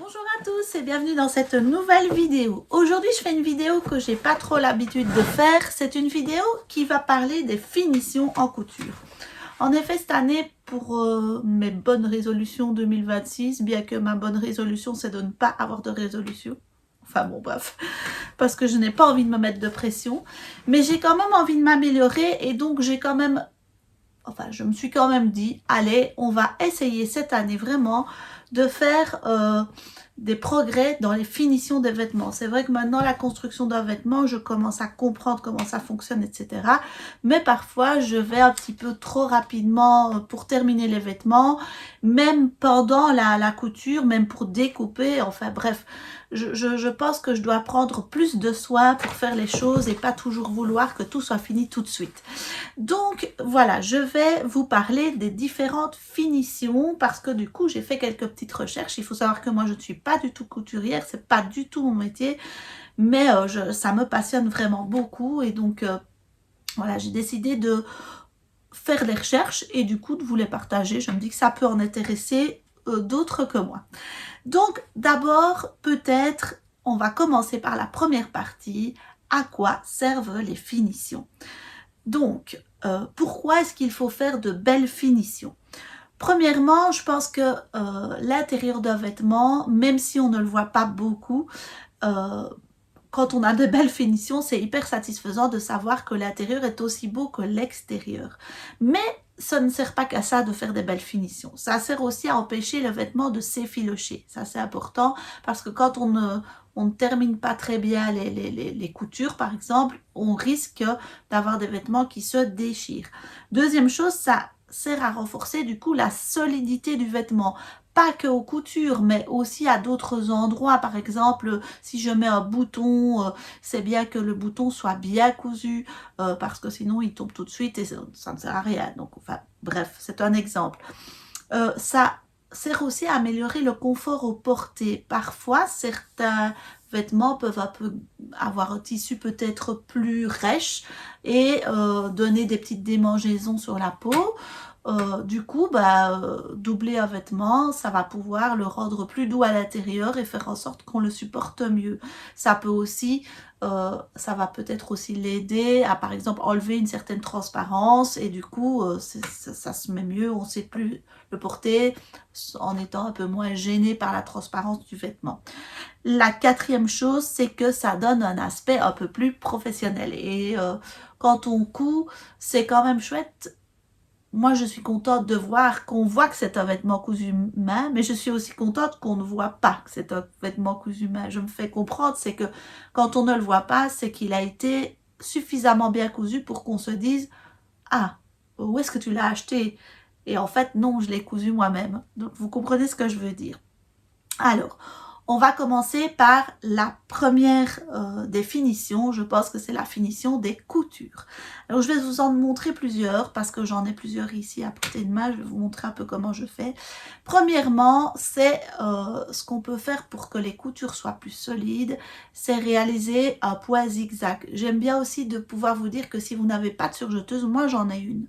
Bonjour à tous et bienvenue dans cette nouvelle vidéo. Aujourd'hui, je fais une vidéo que j'ai pas trop l'habitude de faire. C'est une vidéo qui va parler des finitions en couture. En effet, cette année, pour mes bonnes résolutions 2026, bien que ma bonne résolution, c'est de ne pas avoir de résolution. Enfin bon, bref, parce que je n'ai pas envie de me mettre de pression. Mais j'ai quand même envie de m'améliorer et donc j'ai quand même... Enfin, je me suis quand même dit, allez, on va essayer cette année vraiment de faire des progrès dans les finitions des vêtements. C'est vrai que maintenant, la construction d'un vêtement, je commence à comprendre comment ça fonctionne, etc. Mais parfois, je vais un petit peu trop rapidement pour terminer les vêtements, même pendant la couture, même pour découper, enfin bref. Je pense que je dois prendre plus de soin pour faire les choses et pas toujours vouloir que tout soit fini tout de suite. Donc voilà, je vais vous parler des différentes finitions parce que du coup j'ai fait quelques petites recherches. Il faut savoir que moi je ne suis pas du tout couturière, c'est pas du tout mon métier, mais ça me passionne vraiment beaucoup et donc voilà, j'ai décidé de faire des recherches et du coup de vous les partager. Je me dis que ça peut en intéresser d'autres que moi. Donc d'abord peut-être on va commencer par la première partie, à quoi servent les finitions. Donc, pourquoi est-ce qu'il faut faire de belles finitions? Premièrement, je pense que l'intérieur d'un vêtement, même si on ne le voit pas beaucoup, quand on a de belles finitions, c'est hyper satisfaisant de savoir que l'intérieur est aussi beau que l'extérieur. Mais ça ne sert pas qu'à ça de faire des belles finitions. Ça sert aussi à empêcher le vêtement de s'effilocher. Ça, c'est important parce que quand on ne termine pas très bien les coutures, par exemple, on risque d'avoir des vêtements qui se déchirent. Deuxième chose, ça sert à renforcer du coup la solidité du vêtement. Pas que aux coutures, mais aussi à d'autres endroits. Par exemple, si je mets un bouton, c'est bien que le bouton soit bien cousu, parce que sinon il tombe tout de suite et ça ne sert à rien. Donc, enfin, bref, c'est un exemple. Ça sert aussi à améliorer le confort au porté. Parfois, certains vêtements peuvent un peu avoir un tissu peut-être plus rêche et donner des petites démangeaisons sur la peau. Du coup, doubler un vêtement, ça va pouvoir le rendre plus doux à l'intérieur et faire en sorte qu'on le supporte mieux. Ça peut aussi, ça va peut-être aussi l'aider à, par exemple, enlever une certaine transparence et du coup, ça se met mieux, on ne sait plus le porter en étant un peu moins gêné par la transparence du vêtement. La quatrième chose, c'est que ça donne un aspect un peu plus professionnel et quand on coud, c'est quand même chouette. Moi, je suis contente de voir qu'on voit que c'est un vêtement cousu main, mais je suis aussi contente qu'on ne voit pas que c'est un vêtement cousu main. Je me fais comprendre, c'est que quand on ne le voit pas, c'est qu'il a été suffisamment bien cousu pour qu'on se dise « Ah, où est-ce que tu l'as acheté ?» Et en fait, non, je l'ai cousu moi-même. Donc, vous comprenez ce que je veux dire. Alors, on va commencer par la première définition. Je pense que c'est la finition des coutures. Alors, je vais vous en montrer plusieurs parce que j'en ai plusieurs ici à portée de main. Je vais vous montrer un peu comment je fais. Premièrement, c'est ce qu'on peut faire pour que les coutures soient plus solides. C'est réaliser un point zigzag. J'aime bien aussi de pouvoir vous dire que si vous n'avez pas de surjeteuse, moi j'en ai une.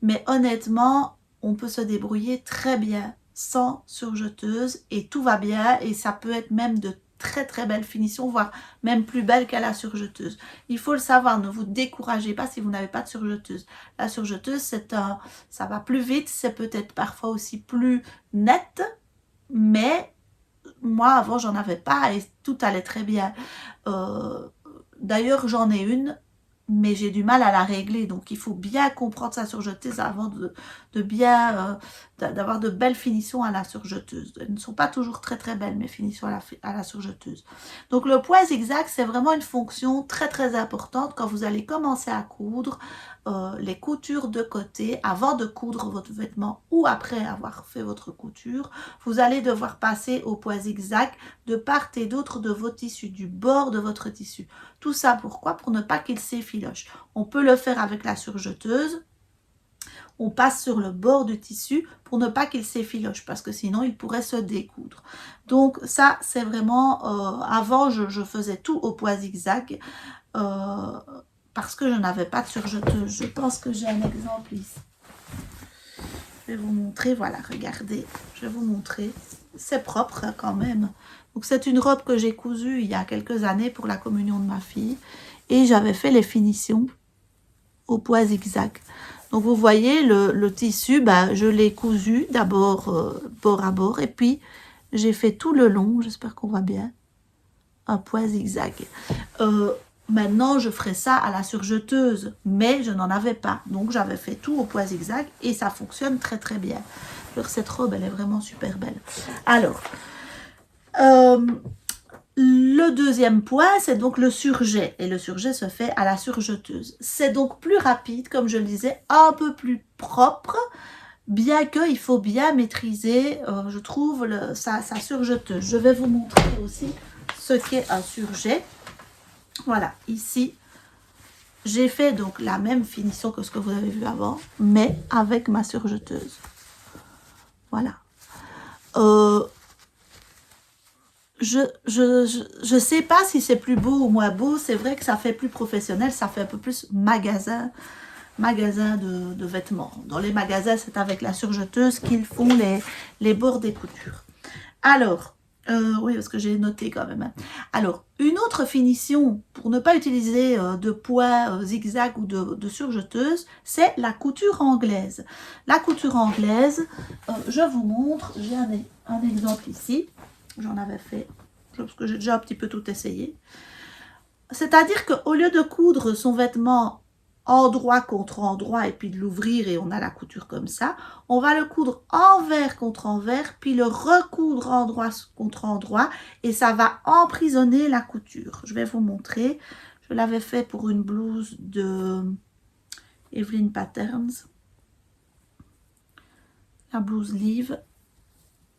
Mais honnêtement, on peut se débrouiller très bien sans surjeteuse et tout va bien et ça peut être même de très très belles finitions, voire même plus belles qu'à la surjeteuse. Il faut le savoir, ne vous découragez pas si vous n'avez pas de surjeteuse. La surjeteuse, ça va plus vite, c'est peut-être parfois aussi plus net, mais moi avant j'en avais pas et tout allait très bien. D'ailleurs j'en ai une, mais j'ai du mal à la régler, donc il faut bien comprendre sa surjeteuse avant d'avoir de belles finitions à la surjeteuse. Elles ne sont pas toujours très très belles mes finitions à la surjeteuse. Donc le point zigzag, c'est vraiment une fonction très très importante quand vous allez commencer à coudre les coutures de côté, avant de coudre votre vêtement ou après avoir fait votre couture. Vous allez devoir passer au point zigzag de part et d'autre de vos tissus, du bord de votre tissu. Tout ça pourquoi? Pour ne pas qu'il s'effiloche. On peut le faire avec la surjeteuse. On passe sur le bord du tissu pour ne pas qu'il s'effiloche parce que sinon il pourrait se découdre. Donc ça c'est vraiment, avant je faisais tout au point zigzag parce que je n'avais pas de surjeteuse. Je pense que j'ai un exemple ici. Je vais vous montrer, voilà, regardez, je vais vous montrer. c'est propre hein, quand même. Donc c'est une robe que j'ai cousue il y a quelques années pour la communion de ma fille. Et j'avais fait les finitions au poids zigzag. Donc vous voyez le tissu, bah, je l'ai cousu d'abord bord à bord. Et puis j'ai fait tout le long, j'espère qu'on voit bien, un poids zigzag. Maintenant, je ferai ça à la surjeteuse, mais je n'en avais pas. Donc, j'avais fait tout au poids zigzag et ça fonctionne très très bien. Alors, cette robe, elle est vraiment super belle. Alors, le deuxième point, c'est donc le surjet. Et le surjet se fait à la surjeteuse. C'est donc plus rapide, comme je le disais, un peu plus propre, bien qu'il faut bien maîtriser, je trouve, sa surjeteuse. Je vais vous montrer aussi ce qu'est un surjet. Voilà, ici, j'ai fait donc la même finition que ce que vous avez vu avant, mais avec ma surjeteuse. Voilà. Je sais pas si c'est plus beau ou moins beau. C'est vrai que ça fait plus professionnel, ça fait un peu plus magasin de vêtements. Dans les magasins, c'est avec la surjeteuse qu'ils font les bords des coutures. Alors, oui, parce que j'ai noté quand même. Alors, une autre finition pour ne pas utiliser de poids zigzag ou de surjeteuse, c'est la couture anglaise. La couture anglaise, je vous montre, j'ai un exemple ici. J'en avais fait, parce que j'ai déjà un petit peu tout essayé. C'est-à-dire qu'au lieu de coudre son vêtement endroit contre endroit et puis de l'ouvrir et on a la couture comme ça, on va le coudre envers contre envers puis le recoudre endroit contre endroit et ça va emprisonner la couture. Je vais vous montrer. Je l'avais fait pour une blouse de Evelyn Patterns, la blouse Live.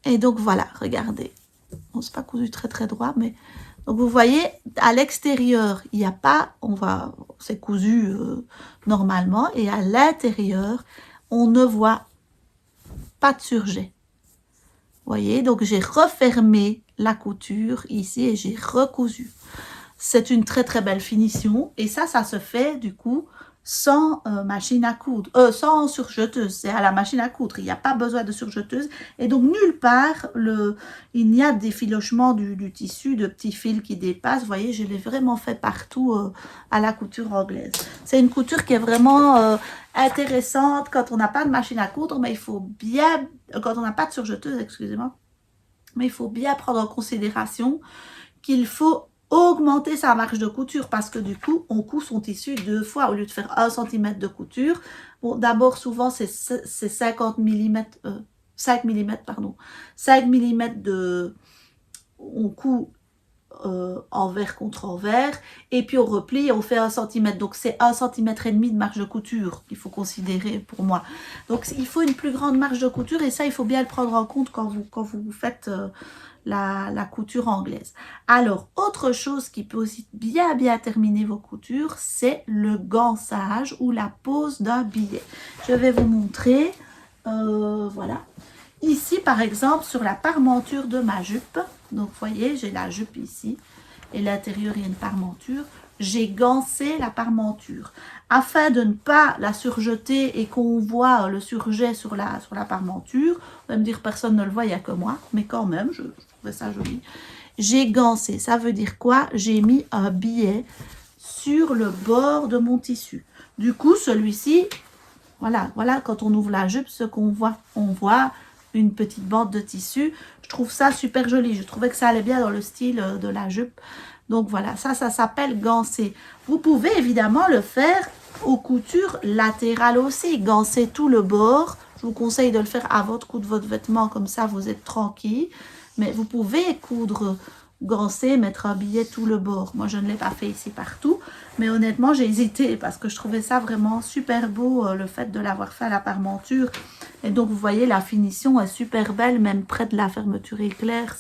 Et donc voilà, regardez. Bon, c'est pas cousu très très droit, mais donc vous voyez, à l'extérieur, il n'y a pas, c'est cousu normalement, et à l'intérieur, on ne voit pas de surjet. Vous voyez, donc j'ai refermé la couture ici et j'ai recousu. C'est une très très belle finition, et ça se fait du coup sans machine à coudre, sans surjeteuse, c'est à la machine à coudre, il n'y a pas besoin de surjeteuse, et donc nulle part, il n'y a d'effilochement du tissu, de petits fils qui dépassent, vous voyez, je l'ai vraiment fait partout à la couture anglaise. C'est une couture qui est vraiment intéressante quand on n'a pas de machine à coudre, mais il faut bien, quand on n'a pas de surjeteuse, excusez-moi, mais il faut bien prendre en considération qu'il faut augmenter sa marge de couture parce que du coup, on coud son tissu 2 fois au lieu de faire 1 cm de couture. Bon, d'abord, souvent, c'est 50 mm, 5 mm, pardon. 5 mm de... On coud envers contre envers et puis on replie et on fait 1 cm. Donc, c'est 1,5 cm de marge de couture qu'il faut considérer pour moi. Donc, il faut une plus grande marge de couture et ça, il faut bien le prendre en compte quand vous faites... la couture anglaise. Alors, autre chose qui peut aussi bien terminer vos coutures, c'est le gançage ou la pose d'un billet. Je vais vous montrer, voilà. Ici, par exemple, sur la parmenture de ma jupe, donc vous voyez, j'ai la jupe ici, et l'intérieur, il y a une parmenture. J'ai gancé la parmenture afin de ne pas la surjeter et qu'on voit le surjet sur la parmenture. Vous allez me dire personne ne le voit, il n'y a que moi, mais quand même, je trouvais ça joli. J'ai gancé, ça veut dire quoi? J'ai mis un billet sur le bord de mon tissu. Du coup, celui-ci, voilà, quand on ouvre la jupe, ce qu'on voit, on voit une petite bande de tissu. Je trouve ça super joli. Je trouvais que ça allait bien dans le style de la jupe. Donc voilà, ça s'appelle gancer. Vous pouvez évidemment le faire aux coutures latérales aussi. Gancer tout le bord. Je vous conseille de le faire avant de coudre votre vêtement. Comme ça, vous êtes tranquille. Mais vous pouvez coudre, gancer, mettre un billet tout le bord. Moi, je ne l'ai pas fait ici partout. Mais honnêtement, j'ai hésité parce que je trouvais ça vraiment super beau, le fait de l'avoir fait à la parmenture. Et donc, vous voyez, la finition est super belle, même près de la fermeture éclair.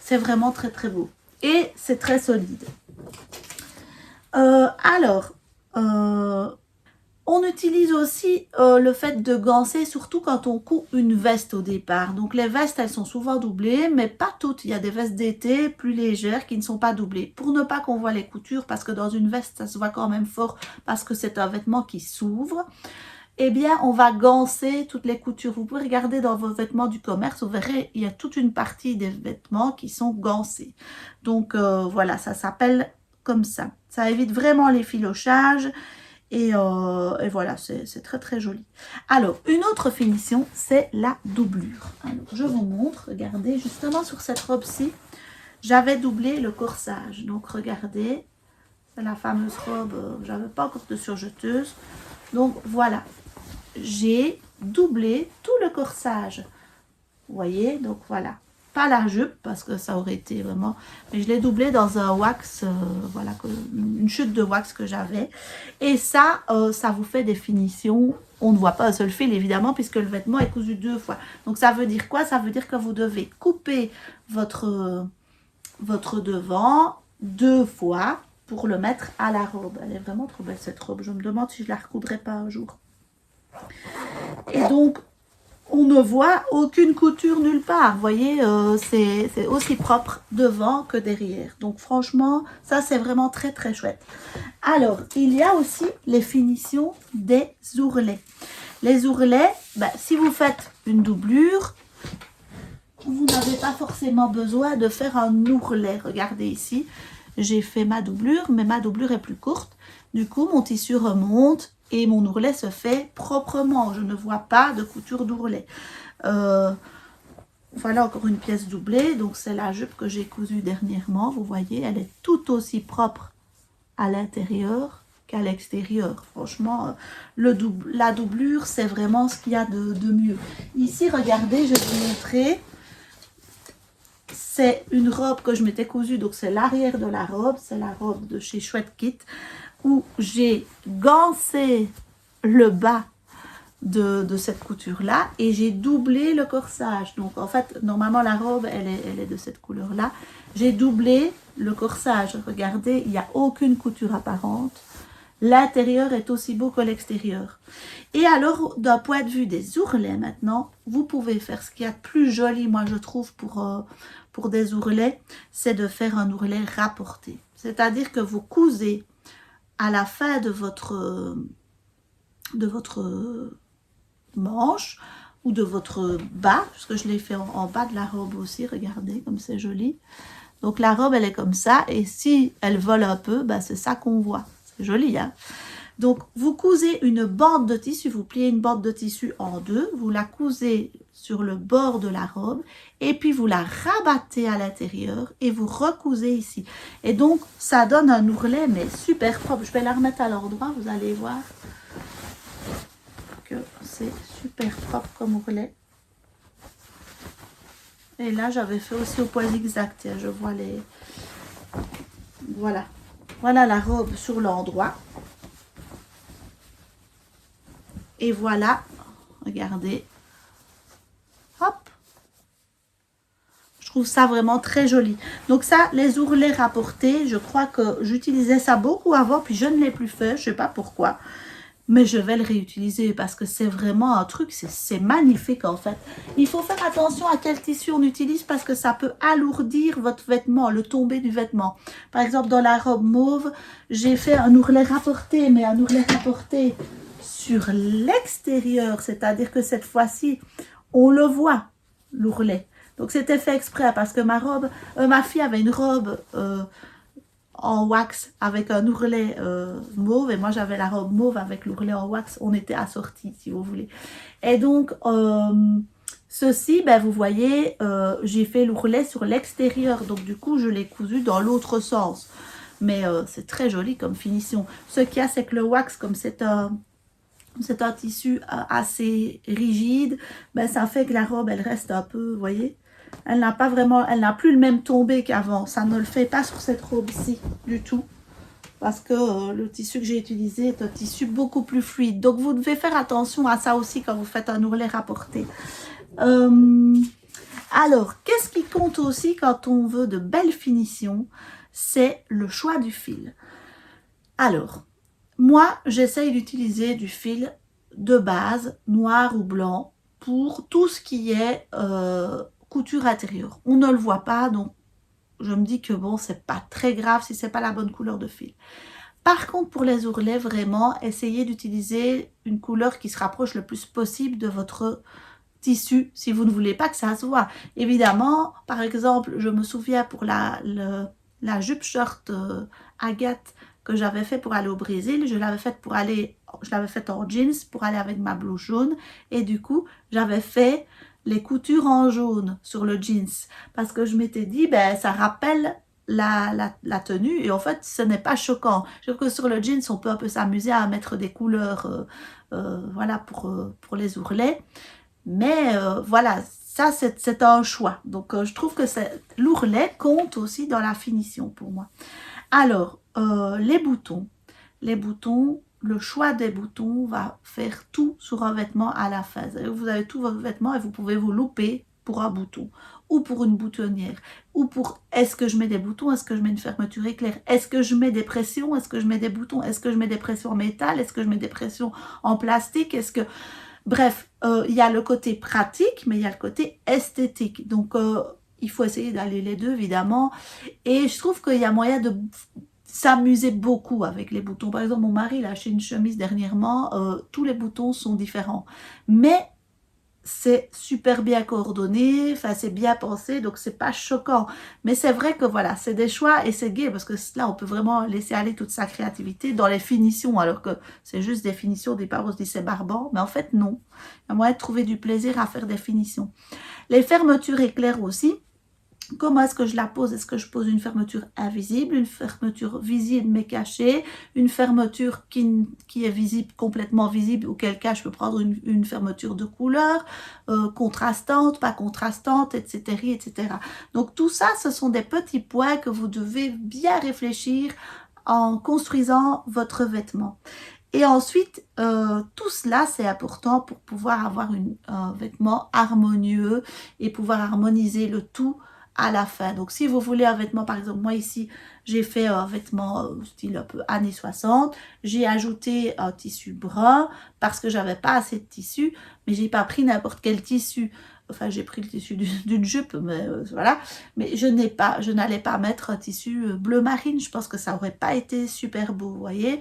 C'est vraiment très, très beau. Et c'est très solide. On utilise aussi le fait de gancer, surtout quand on coud une veste au départ. Donc les vestes, elles sont souvent doublées, mais pas toutes. Il y a des vestes d'été plus légères qui ne sont pas doublées. Pour ne pas qu'on voit les coutures, parce que dans une veste, ça se voit quand même fort, parce que c'est un vêtement qui s'ouvre. eh bien, on va ganser toutes les coutures. Vous pouvez regarder dans vos vêtements du commerce, vous verrez, il y a toute une partie des vêtements qui sont gansés. Donc, voilà, ça s'appelle comme ça. Ça évite vraiment les filochages. Et voilà, c'est très très joli. Alors, une autre finition, c'est la doublure. Alors, je vous montre, regardez, justement sur cette robe-ci, j'avais doublé le corsage. Donc, regardez, c'est la fameuse robe, j'avais pas encore de surjeteuse. Donc, voilà, j'ai doublé tout le corsage. Vous voyez, donc voilà. Pas la jupe, parce que ça aurait été vraiment... Mais je l'ai doublé dans un wax, voilà, une chute de wax que j'avais. Et ça, ça vous fait des finitions. On ne voit pas un seul fil, évidemment, puisque le vêtement est cousu 2 fois. Donc, ça veut dire quoi? Ça veut dire que vous devez couper votre devant 2 fois pour le mettre à la robe. Elle est vraiment trop belle, cette robe. Je me demande si je la recoudrais pas un jour. Et donc, on ne voit aucune couture nulle part. Vous voyez, c'est aussi propre devant que derrière. Donc franchement, ça c'est vraiment très très chouette. Alors, il y a aussi les finitions des ourlets. Les ourlets, ben, si vous faites une doublure, vous n'avez pas forcément besoin de faire un ourlet. Regardez ici, j'ai fait ma doublure, mais ma doublure est plus courte. Du coup, mon tissu remonte et mon ourlet se fait proprement. Je ne vois pas de couture d'ourlet. Voilà encore une pièce doublée. Donc, c'est la jupe que j'ai cousue dernièrement. Vous voyez, elle est tout aussi propre à l'intérieur qu'à l'extérieur. Franchement, la doublure, c'est vraiment ce qu'il y a de mieux. Ici, regardez, je vais vous montrer. C'est une robe que je m'étais cousue. Donc, c'est l'arrière de la robe. C'est la robe de chez Chouette Kit, où j'ai gansé le bas de cette couture là et j'ai doublé le corsage. Donc en fait, normalement la robe elle est de cette couleur là. J'ai doublé le corsage. Regardez, il n'y a aucune couture apparente. L'intérieur est aussi beau que l'extérieur. Et alors, d'un point de vue des ourlets maintenant, vous pouvez faire ce qu'il y a de plus joli, moi je trouve, pour des ourlets, c'est de faire un ourlet rapporté. C'est-à-dire que vous cousez à la fin de votre manche ou de votre bas, puisque je l'ai fait en bas de la robe aussi, regardez comme c'est joli. Donc la robe elle est comme ça, et si elle vole un peu, ben, c'est ça qu'on voit. C'est joli, hein. Donc vous cousez une bande de tissu, vous pliez une bande de tissu en deux, vous la cousez sur le bord de la robe, et puis vous la rabattez à l'intérieur, et vous recousez ici. Et donc ça donne un ourlet, mais super propre. Je vais la remettre à l'endroit, vous allez voir que c'est super propre comme ourlet. Et là j'avais fait aussi au point zigzag, tiens, je vois les... Voilà. Voilà la robe sur l'endroit. Et voilà, regardez. Hop. Je trouve ça vraiment très joli. Donc ça, les ourlets rapportés, je crois que j'utilisais ça beaucoup avant, puis je ne l'ai plus fait, je ne sais pas pourquoi. Mais je vais le réutiliser parce que c'est vraiment un truc, c'est magnifique en fait. Il faut faire attention à quel tissu on utilise parce que ça peut alourdir votre vêtement, le tombé du vêtement. Par exemple, dans la robe mauve, j'ai fait un ourlet rapporté, mais un ourlet rapporté sur l'extérieur. C'est-à-dire que cette fois-ci, on le voit, l'ourlet. Donc c'était fait exprès parce que ma fille avait une robe... en wax avec un ourlet mauve et moi j'avais la robe mauve avec l'ourlet en wax, on était assortis si vous voulez. Et donc ceci, ben, vous voyez, j'ai fait l'ourlet sur l'extérieur, donc du coup je l'ai cousu dans l'autre sens. Mais c'est très joli comme finition. Ce qu'il y a, c'est que le wax, comme c'est un tissu assez rigide, ben, ça fait que la robe elle reste un peu, vous voyez, elle n'a pas vraiment, elle n'a plus le même tombé qu'avant. Ça ne le fait pas sur cette robe-ci du tout. Parce que le tissu que j'ai utilisé est un tissu beaucoup plus fluide. Donc vous devez faire attention à ça aussi quand vous faites un ourlet rapporté. Alors, qu'est-ce qui compte aussi quand on veut de belles finitions? C'est le choix du fil. Alors, moi, j'essaye d'utiliser du fil de base, noir ou blanc, pour tout ce qui est... couture intérieure. On ne le voit pas, donc je me dis que bon, c'est pas très grave si c'est pas la bonne couleur de fil. Par contre, pour les ourlets, vraiment, essayez d'utiliser une couleur qui se rapproche le plus possible de votre tissu, si vous ne voulez pas que ça se voit. Évidemment, par exemple, je me souviens pour la jupe short Agathe que j'avais fait pour aller au Brésil, je l'avais faite en jeans pour aller avec ma blouse jaune, et du coup, j'avais fait les coutures en jaune sur le jeans, parce que je m'étais dit, ben, ça rappelle la tenue, et en fait, ce n'est pas choquant. Je trouve que sur le jeans, on peut un peu s'amuser à mettre des couleurs, voilà, pour les ourlets. Mais voilà, ça c'est un choix. Donc je trouve que l'ourlet compte aussi dans la finition pour moi. Alors, les boutons, le choix des boutons va faire tout sur un vêtement à la fin. Vous avez tous vos vêtements et vous pouvez vous louper pour un bouton ou pour une boutonnière ou pour est-ce que je mets des boutons, est-ce que je mets une fermeture éclair, est-ce que je mets des pressions, est-ce que je mets des boutons, est-ce que je mets des pressions en métal, est-ce que je mets des pressions en plastique, est-ce que... Bref, il y a le côté pratique, mais il y a le côté esthétique. Donc, il faut essayer d'aller les deux, évidemment. Et je trouve qu'il y a moyen de s'amuser beaucoup avec les boutons. Par exemple, mon mari, il a acheté une chemise dernièrement. Tous les boutons sont différents. Mais c'est super bien coordonné, enfin c'est bien pensé, donc c'est pas choquant. Mais c'est vrai que voilà, c'est des choix et c'est gai parce que là on peut vraiment laisser aller toute sa créativité dans les finitions, alors que c'est juste des finitions. Au départ on se dit c'est barbant, mais en fait non. Il y a moyen de trouver du plaisir à faire des finitions. Les fermetures éclairs aussi. Comment est-ce que je la pose? Est-ce que je pose une fermeture invisible, une fermeture visible mais cachée, une fermeture qui est visible, complètement visible, auquel cas je peux prendre une fermeture de couleur, contrastante, pas contrastante, etc., etc. Donc tout ça, ce sont des petits points que vous devez bien réfléchir en construisant votre vêtement. Et ensuite, tout cela, c'est important pour pouvoir avoir un vêtement harmonieux et pouvoir harmoniser le tout à la fin. Donc, si vous voulez un vêtement, par exemple, moi ici, j'ai fait un vêtement style un peu années 60. J'ai ajouté un tissu brun parce que j'avais pas assez de tissu, mais j'ai pas pris n'importe quel tissu. Enfin, j'ai pris le tissu d'une jupe, mais voilà. Mais je n'allais pas mettre un tissu bleu marine. Je pense que ça aurait pas été super beau, vous voyez.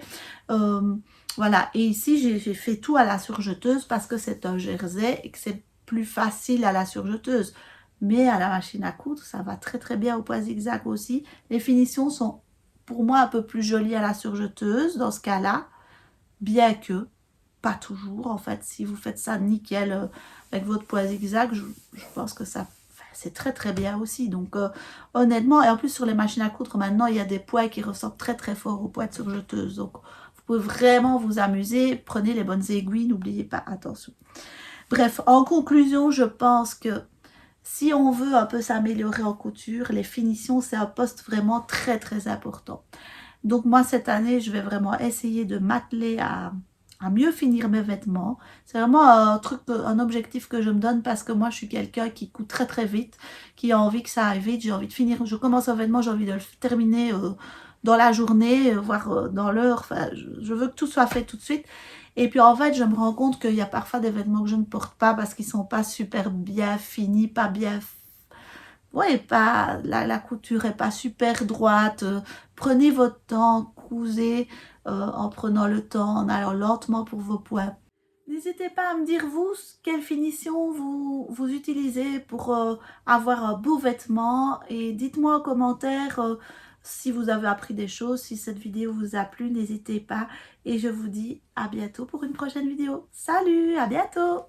Voilà. Et ici, j'ai fait tout à la surjeteuse parce que c'est un jersey et que c'est plus facile à la surjeteuse. Mais à la machine à coudre, ça va très très bien au point zigzag aussi. Les finitions sont pour moi un peu plus jolies à la surjeteuse dans ce cas-là, bien que pas toujours. En fait, si vous faites ça nickel avec votre point zigzag, je pense que ça c'est très très bien aussi. Donc honnêtement, et en plus sur les machines à coudre maintenant, il y a des poids qui ressortent très très fort au poids de surjeteuse. Donc vous pouvez vraiment vous amuser. Prenez les bonnes aiguilles, n'oubliez pas, attention. Bref, en conclusion, je pense que si on veut un peu s'améliorer en couture, les finitions, c'est un poste vraiment très très important. Donc moi, cette année, je vais vraiment essayer de m'atteler à mieux finir mes vêtements. C'est vraiment un truc, un objectif que je me donne parce que moi, je suis quelqu'un qui coud très très vite, qui a envie que ça aille vite. J'ai envie de finir, je commence un vêtement, j'ai envie de le terminer dans la journée, voire dans l'heure. Enfin, je veux que tout soit fait tout de suite. Et puis en fait, je me rends compte qu'il y a parfois des vêtements que je ne porte pas parce qu'ils ne sont pas super bien finis, pas bien... Ouais, pas la couture est pas super droite. Prenez votre temps, cousez en prenant le temps, en allant lentement pour vos points. N'hésitez pas à me dire vous, quelle finition vous utilisez pour avoir un beau vêtement. Et dites-moi en commentaire si vous avez appris des choses, si cette vidéo vous a plu, n'hésitez pas. Et je vous dis à bientôt pour une prochaine vidéo. Salut, à bientôt!